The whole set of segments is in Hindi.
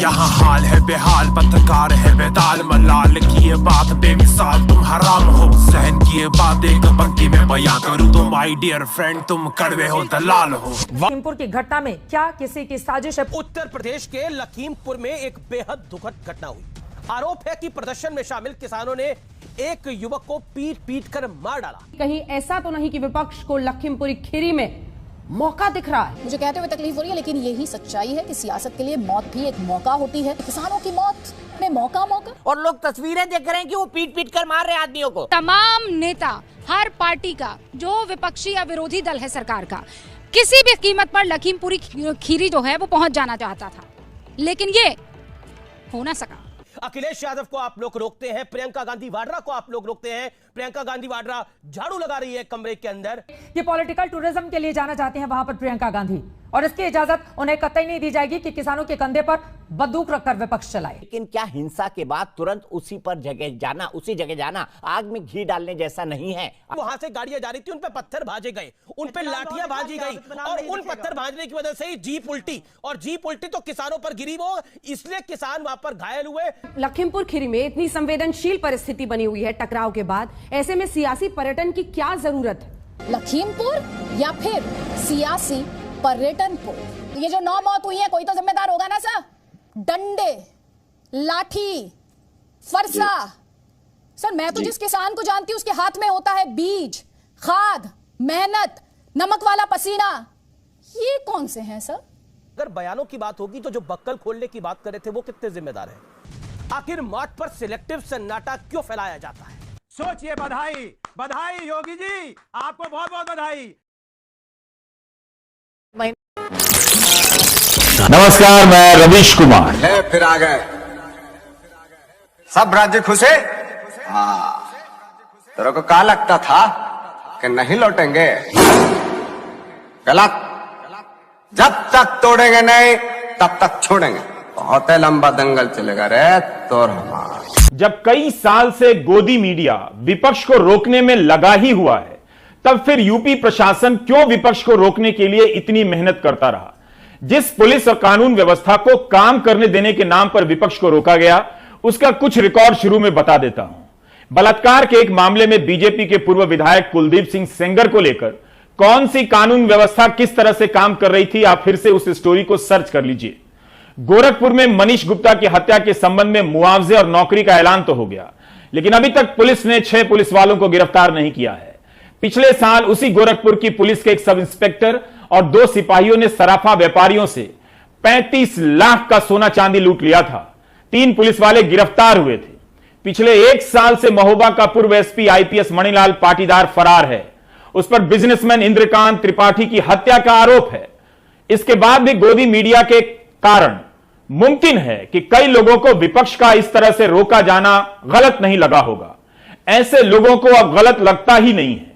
यहाँ हाल है बेहाल, पत्रकार है बेदाल, मलाल की ये बात बेमिसाल, तुम हराम हो। सहन की ये बात एक पंक्ति में बयां करूँ तो माय डियर फ्रेंड तुम कड़वे हो, दलाल हो। लखीमपुर की घटना में क्या किसी की साजिश है? उत्तर प्रदेश के लखीमपुर में एक बेहद दुखद घटना हुई। आरोप है कि प्रदर्शन में शामिल किसानों ने एक युवक को पीट कर मार डाला। कहीं ऐसा तो नहीं कि विपक्ष को लखीमपुरी खीरी में मौका दिख रहा है? मुझे कहते हुए तकलीफ हो रही है, लेकिन यही सच्चाई है कि सियासत के लिए मौत भी एक मौका होती है। किसानों की मौत में मौका और लोग तस्वीरें देख रहे हैं कि वो पीट कर मार रहे आदमियों को। तमाम नेता, हर पार्टी का जो विपक्षी या विरोधी दल है सरकार का, किसी भी कीमत पर लखीमपुरी खीरी जो है वो पहुंच जाना चाहता था, लेकिन ये हो ना सका। अखिलेश यादव को आप लोग रोकते हैं, प्रियंका गांधी वाड्रा को आप लोग रोकते हैं। प्रियंका गांधी वाड्रा झाड़ू लगा रही है कमरे के अंदर। ये पॉलिटिकल टूरिज्म के लिए जाना चाहते हैं वहां पर प्रियंका गांधी, और इसकी इजाजत उन्हें कतई नहीं दी जाएगी कि किसानों के कंधे पर बंदूक रखकर विपक्ष चलाए। लेकिन क्या हिंसा के बाद तुरंत उसी जगह जाना आग में घी डालने जैसा नहीं है? वहां से गाड़ियां जा रही थी, उन पे पत्थर भाजे गए, उन पे लाठियां भाजी गई, और उन पत्थर भाजने की वजह से ही जीप उल्टी, और जीप उल्टी तो किसानों पर गिरी, वो इसलिए किसान वहां पर घायल हुए। लखीमपुर खीरी में इतनी संवेदनशील परिस्थिति बनी हुई है टकराव के बाद, ऐसे में सियासी पर्यटन की क्या जरूरत है? लखीमपुर या फिर सियासी पर्यटन को? ये जो 9 मौत हुई है, कोई तो जिम्मेदार होगा ना सर? डंडे, लाठी, फरसा। सर मैं तो जिस किसान को जानती हूं उसके हाथ में होता है बीज, खाद, मेहनत, नमक वाला पसीना। ये कौन से हैं सर? अगर बयानों की बात होगी तो जो बक्कल खोलने की बात कर रहे थे वो कितने जिम्मेदार हैं? आखिर मौत पर सिलेक्टिव सन्नाटा क्यों फैलाया जाता है? सोचिए। बधाई बधाई योगी जी, आपको बहुत बहुत बधाई। नमस्कार, मैं रवीश कुमार। फिर आ गए सब राज्य खुश है। हाँ, तेरे को क्या लगता था कि नहीं लौटेंगे? गलत। जब तक तोड़ेंगे नहीं तब तक छोड़ेंगे। बहुत लंबा दंगल चलेगा रे तोर हमारा। जब कई साल से गोदी मीडिया विपक्ष को रोकने में लगा ही हुआ है, तब फिर यूपी प्रशासन क्यों विपक्ष को रोकने के लिए इतनी मेहनत करता रहा? जिस पुलिस और कानून व्यवस्था को काम करने देने के नाम पर विपक्ष को रोका गया, उसका कुछ रिकॉर्ड शुरू में बता देता हूं। बलात्कार के एक मामले में बीजेपी के पूर्व विधायक कुलदीप सिंह सेंगर को लेकर कौन सी कानून व्यवस्था किस तरह से काम कर रही थी, आप फिर से उस स्टोरी को सर्च कर लीजिए। गोरखपुर में मनीष गुप्ता की हत्या के संबंध में मुआवजे और नौकरी का ऐलान तो हो गया, लेकिन अभी तक पुलिस ने 6 पुलिस वालों को गिरफ्तार नहीं किया है। पिछले साल उसी गोरखपुर की पुलिस के एक सब इंस्पेक्टर और 2 सिपाहियों ने सराफा व्यापारियों से 35 लाख का सोना चांदी लूट लिया था। 3 पुलिस वाले गिरफ्तार हुए थे। पिछले 1 साल से महोबा का पूर्व एसपी आईपीएस मणिलाल पाटीदार फरार है। उस पर बिजनेसमैन इंद्रकांत त्रिपाठी की हत्या का आरोप है। इसके बाद भी गोदी मीडिया के कारण मुमकिन है कि कई लोगों को विपक्ष का इस तरह से रोका जाना गलत नहीं लगा होगा। ऐसे लोगों को अब गलत लगता ही नहीं है।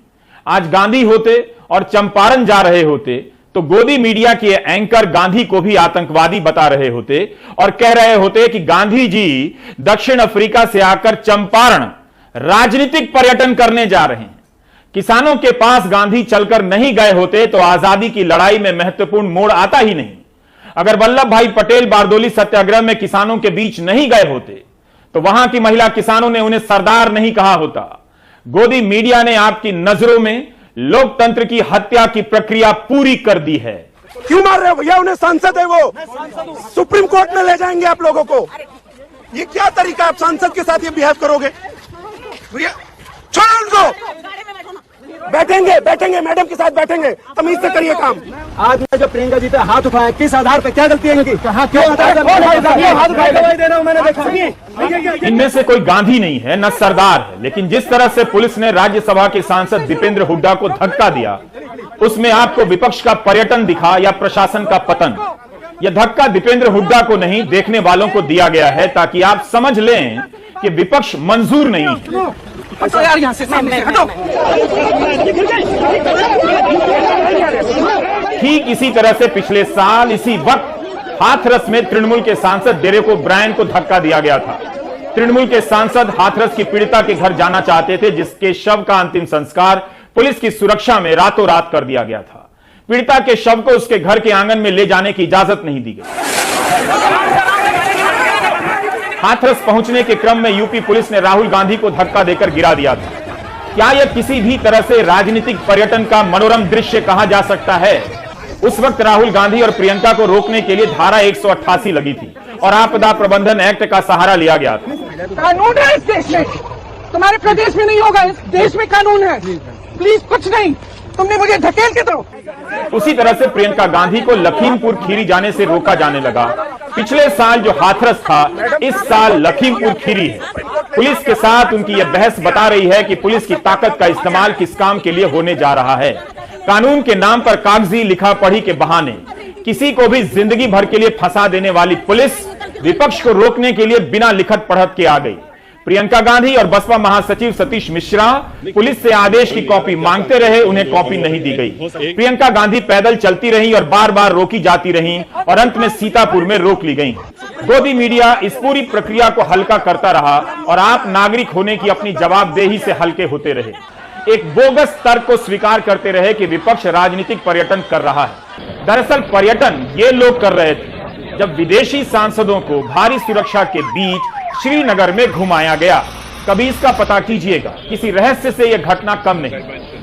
आज गांधी होते और चंपारण जा रहे होते तो गोदी मीडिया के एंकर गांधी को भी आतंकवादी बता रहे होते और कह रहे होते कि गांधी जी दक्षिण अफ्रीका से आकर चंपारण राजनीतिक पर्यटन करने जा रहे हैं। किसानों के पास गांधी चलकर नहीं गए होते तो आजादी की लड़ाई में महत्वपूर्ण मोड़ आता ही नहीं। अगर वल्लभ भाई पटेल बारदोली सत्याग्रह में किसानों के बीच नहीं गए होते तो वहां की महिला किसानों ने उन्हें सरदार नहीं कहा होता। गोदी मीडिया ने आपकी नजरों में लोकतंत्र की हत्या की प्रक्रिया पूरी कर दी है। क्यों मार रहे हो भैया? उन्हें सांसद है वो, सुप्रीम कोर्ट में ले जाएंगे आप लोगों को। ये क्या तरीका, आप सांसद के साथ ये बिहेव करोगे? भैया छोड़ो उनको। बैठेंगे मैडम के साथ बैठेंगे, तमीज से करिए काम। आज मैं जो प्रियंका जी पे हाथ उठाया, किस आधार पे, क्या गलती है इनकी? क्यों हाथ उठाया? मैंने देखा। इनमें से कोई गांधी नहीं है न सरदार है, लेकिन जिस तरह से पुलिस ने राज्यसभा के सांसद दीपेंद्र हुड्डा को धक्का दिया, उसमें आपको विपक्ष का पर्यटन दिखा या प्रशासन का पतन? यह धक्का दीपेंद्र हुड्डा को नहीं, देखने वालों को दिया गया है, ताकि आप समझ लें कि विपक्ष मंजूर नहीं है। यार यहाँ से सामने हटो। ठीक इसी तरह से पिछले साल इसी वक्त हाथरस में तृणमूल के सांसद डेरेक ओब्रायन को धक्का दिया गया था। तृणमूल के सांसद हाथरस की पीड़िता के घर जाना चाहते थे, जिसके शव का अंतिम संस्कार पुलिस की सुरक्षा में रातों रात कर दिया गया था। पीड़िता के शव को उसके घर के आंगन में ले जाने की इजाजत नहीं दी गई। हाथरस पहुंचने के क्रम में यूपी पुलिस ने राहुल गांधी को धक्का देकर गिरा दिया था। क्या यह किसी भी तरह से राजनीतिक पर्यटन का मनोरम दृश्य कहा जा सकता है? उस वक्त राहुल गांधी और प्रियंका को रोकने के लिए धारा 188 लगी थी और आपदा प्रबंधन एक्ट का सहारा लिया गया था। कानून है इस देश में, तुम्हारे प्रदेश में नहीं होगा, इस देश में कानून है। प्लीज कुछ नहीं, तुमने मुझे धकेल के दो। उसी तरह से प्रियंका गांधी को लखीमपुर खीरी जाने से रोका जाने लगा। पिछले साल जो हाथरस था, इस साल लखीमपुर खीरी है। पुलिस के साथ उनकी यह बहस बता रही है कि पुलिस की ताकत का इस्तेमाल किस काम के लिए होने जा रहा है। कानून के नाम पर कागजी लिखा पढ़ी के बहाने किसी को भी जिंदगी भर के लिए फंसा देने वाली पुलिस विपक्ष को रोकने के लिए बिना लिखत पढ़त के आ गई। प्रियंका गांधी और बसपा महासचिव सतीश मिश्रा पुलिस से आदेश की कॉपी मांगते रहे, उन्हें कॉपी नहीं दी गई। प्रियंका गांधी पैदल चलती रही और बार बार रोकी जाती रही और अंत में सीतापुर में रोक ली गई। गोदी मीडिया इस पूरी प्रक्रिया को हल्का करता रहा और आप नागरिक होने की अपनी जवाबदेही से हल्के होते रहे। एक बोगस तर्क को स्वीकार करते रहे कि विपक्ष राजनीतिक पर्यटन कर रहा है। दरअसल पर्यटन ये लोग कर रहे थे जब विदेशी सांसदों को भारी सुरक्षा के बीच श्रीनगर में घुमाया गया। कभी इसका पता कीजिएगा, किसी रहस्य से यह घटना कम नहीं।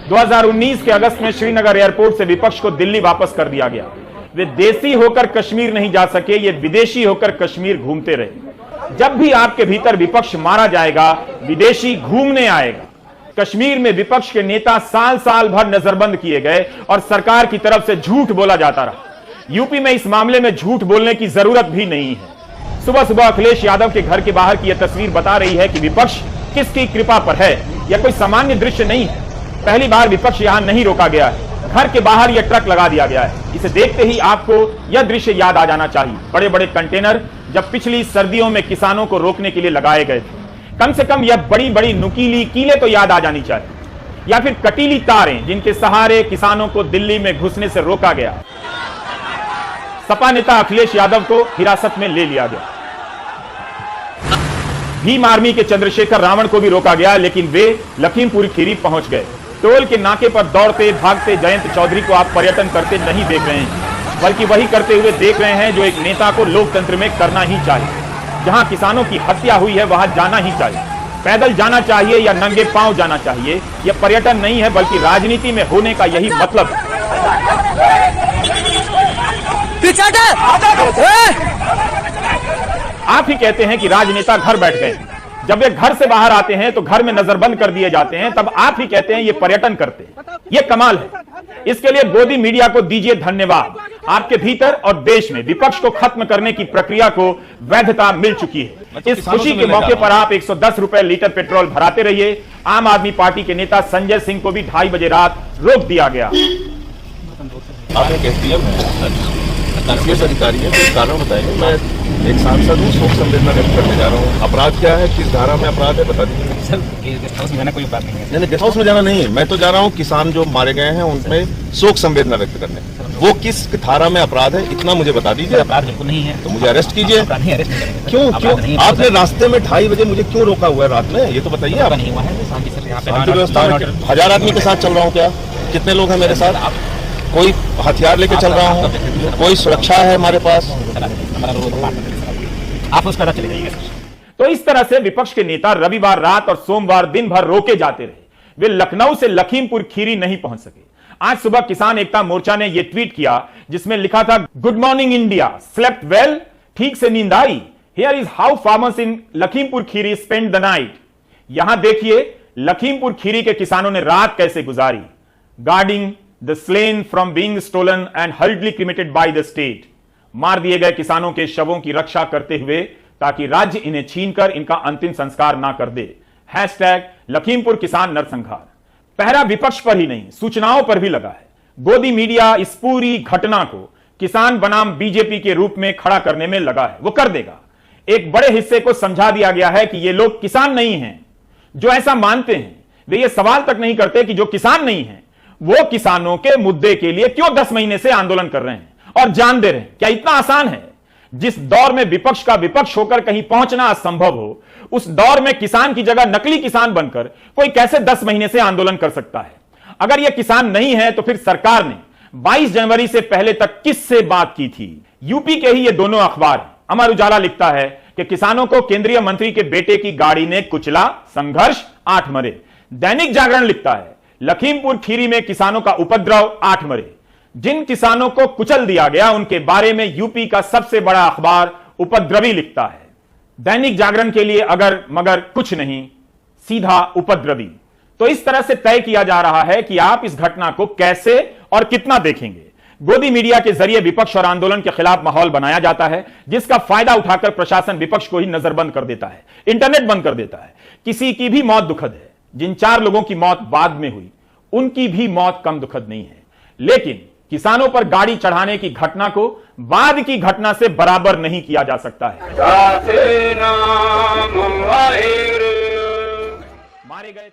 2019 के अगस्त में श्रीनगर एयरपोर्ट से विपक्ष को दिल्ली वापस कर दिया गया। वे देसी होकर कश्मीर नहीं जा सके, ये विदेशी होकर कश्मीर घूमते रहे। जब भी आपके भीतर विपक्ष मारा जाएगा, विदेशी घूमने आएगा। कश्मीर में विपक्ष के नेता साल साल भर नजरबंद किए गए और सरकार की तरफ से झूठ बोला जाता रहा। यूपी में इस मामले में झूठ बोलने की जरूरत भी नहीं है। सुबह सुबह अखिलेश यादव के घर के बाहर की यह तस्वीर बता रही है कि विपक्ष किसकी कृपा पर है। यह कोई सामान्य दृश्य नहीं है। पहली बार विपक्ष यहां नहीं रोका गया है, घर के बाहर यह ट्रक लगा दिया गया है। इसे देखते ही आपको यह दृश्य याद आ जाना चाहिए। बड़े बड़े कंटेनर जब पिछली सर्दियों में किसानों को रोकने के लिए लगाए गए थे, कम से कम यह बड़ी बड़ी नुकीली कीलें तो याद आ जानी चाहिए, या फिर कटीली तारें जिनके सहारे किसानों को दिल्ली में घुसने से रोका गया। सपा नेता अखिलेश यादव को हिरासत में ले लिया गया। भीम आर्मी के चंद्रशेखर रावण को भी रोका गया, लेकिन वे लखीमपुर खीरी पहुंच गए। टोल के नाके पर दौड़ते भागते जयंत चौधरी को आप पर्यटन करते नहीं देख रहे हैं, बल्कि वही करते हुए देख रहे हैं जो एक नेता को लोकतंत्र में करना ही चाहिए। जहां किसानों की हत्या हुई है वहां जाना ही चाहिए। पैदल जाना चाहिए या नंगे पांव जाना चाहिए। यह पर्यटन नहीं है, बल्कि राजनीति में होने का यही मतलब है। आप ही कहते हैं कि राजनेता घर बैठ गए। जब वे घर से बाहर आते हैं तो घर में नजरबंद कर दिए जाते हैं, तब आप ही कहते हैं ये पर्यटन करते हैं। ये कमाल है। इसके लिए गोदी मीडिया को दीजिए धन्यवाद। आपके भीतर और देश में विपक्ष को खत्म करने की प्रक्रिया को वैधता मिल चुकी है। इस खुशी के मौके पर आप 110 रुपए लीटर पेट्रोल भराते रहिए। आम आदमी पार्टी के नेता संजय सिंह को भी 2:30 बजे रात रोक दिया गया। आपने अधिकारी है, कुछ कारण बताएंगे। मैं एक सांसद हूँ, शोक संवेदना व्यक्त करने जा रहा हूँ। अपराध क्या है, किस धारा में अपराध है, बता दीजिए। सर, गेस्ट हाउस में जाना कोई बात नहीं है। नहीं, गेस्ट हाउस में जाना नहीं है। मैं तो जा रहा हूँ किसान जो मारे गए हैं उनमें शोक संवेदना व्यक्त करने। वो किस धारा में अपराध है, इतना मुझे बता दीजिए। अपराध बिल्कुल नहीं है, तो मुझे अरेस्ट कीजिए। क्यों आपने रास्ते में 2:30 बजे मुझे क्यों रोका हुआ है रात में, ये तो बताइए। आप नहीं हुआ है, शांति व्यवस्था में 1000 आदमी के साथ चल रहा हूँ क्या? कितने लोग हैं मेरे साथ? कोई हथियार लेके चल रहा हूँ? कोई सुरक्षा है हमारे पास? आप उसका चले जाइए। तो इस तरह से विपक्ष के नेता रविवार रात और सोमवार दिन भर रोके जाते रहे। वे लखनऊ से लखीमपुर खीरी नहीं पहुंच सके। आज सुबह किसान एकता मोर्चा ने यह ट्वीट किया जिसमें लिखा था, good morning India, slept well, ठीक से नींद आई? Here is how farmers in Lakhimpur Kheri spend the night. यहां देखिए लखीमपुर खीरी के किसानों ने रात कैसे गुजारी। Guarding the slain from being stolen and hardly cremated by the state. मार दिए गए किसानों के शवों की रक्षा करते हुए ताकि राज्य इन्हें छीनकर इनका अंतिम संस्कार ना कर दे। हैशटैग लखीमपुर किसान नरसंहार। पहरा विपक्ष पर ही नहीं, सूचनाओं पर भी लगा है। गोदी मीडिया इस पूरी घटना को किसान बनाम बीजेपी के रूप में खड़ा करने में लगा है। वो कर देगा। एक बड़े हिस्से को समझा दिया गया है कि ये लोग किसान नहीं हैं। जो ऐसा मानते हैं वे ये सवाल तक नहीं करते कि जो किसान नहीं है वो किसानों के मुद्दे के लिए क्यों 10 महीने से आंदोलन कर रहे हैं और जान दे रहे हैं। क्या इतना आसान है? जिस दौर में विपक्ष का विपक्ष होकर कहीं पहुंचना असंभव हो, उस दौर में किसान की जगह नकली किसान बनकर कोई कैसे 10 महीने से आंदोलन कर सकता है? अगर यह किसान नहीं है तो फिर सरकार ने 22 जनवरी से पहले तक किससे बात की थी? यूपी के ही ये दोनों अखबार। अमर उजाला लिखता है, कि किसानों को केंद्रीय मंत्री के बेटे की गाड़ी ने कुचला, संघर्ष, 8 मरे। दैनिक जागरण लिखता है लखीमपुर खीरी में किसानों का उपद्रव, 8 मरे। जिन किसानों को कुचल दिया गया उनके बारे में यूपी का सबसे बड़ा अखबार उपद्रवी लिखता है। दैनिक जागरण के लिए अगर मगर कुछ नहीं, सीधा उपद्रवी। तो इस तरह से तय किया जा रहा है कि आप इस घटना को कैसे और कितना देखेंगे। गोदी मीडिया के जरिए विपक्ष और आंदोलन के खिलाफ माहौल बनाया जाता है, जिसका फायदा उठाकर प्रशासन विपक्ष को ही नजरबंद कर देता है, इंटरनेट बंद कर देता है। किसी की भी मौत दुखद है। जिन 4 लोगों की मौत बाद में हुई उनकी भी मौत कम दुखद नहीं है, लेकिन किसानों पर गाड़ी चढ़ाने की घटना को बाद की घटना से बराबर नहीं किया जा सकता है। मारे गए